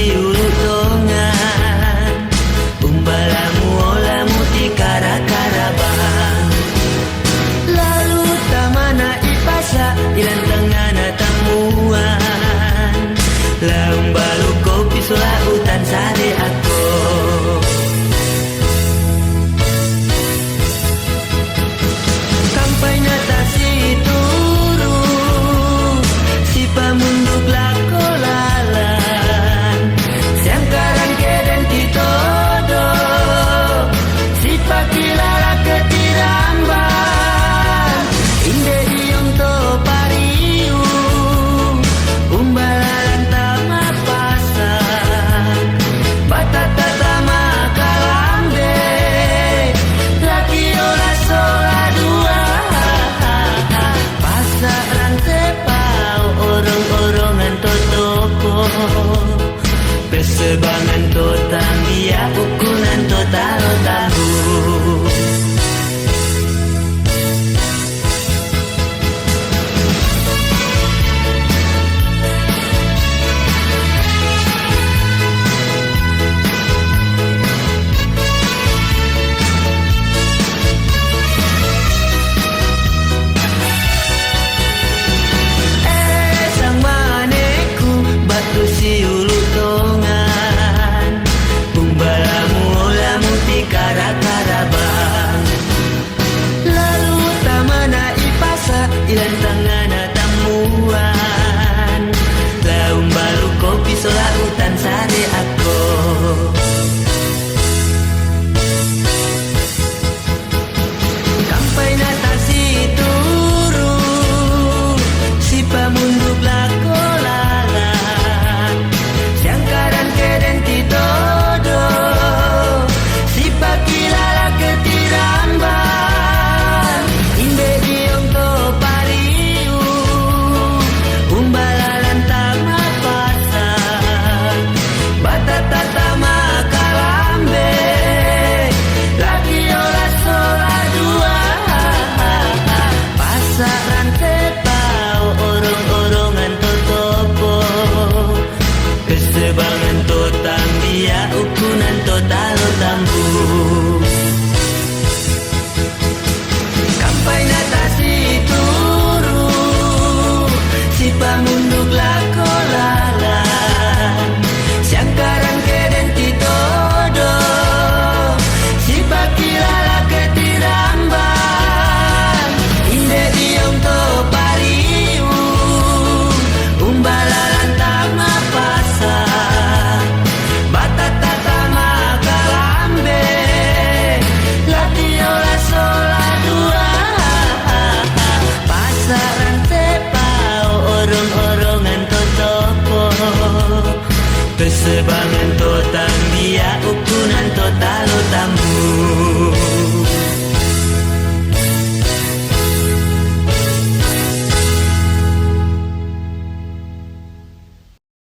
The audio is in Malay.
ulu tongan umbalamu olamu ti kara-karabang lalu tamana ipasa ilan tengana tamuan laung balu kopi sola utan sare aku kampai nyata si turu si pamunduk lako lalan siangkaran keden titodo si pakilala ketiramban inde diong to pariu umbalalan tama pasan batata tama kalambe laki ola sola dua pasaran tepau orang-orongan totopo pesebangan to tambia ukunan to talo tahu si ulu tongan umbalamu olamu ti kara-karabang lalu tamana ipasa ilan tangana tamuan laung balu kopi sola utan sare aku kampai nata si turu si pamunduk lako todo si pakilala ketiramban inde diong to pariu umbalalan tama pasan batata tama kalambe lagi ola sola dua pasaran tepau orang-orongan totopo kesebangan to tambia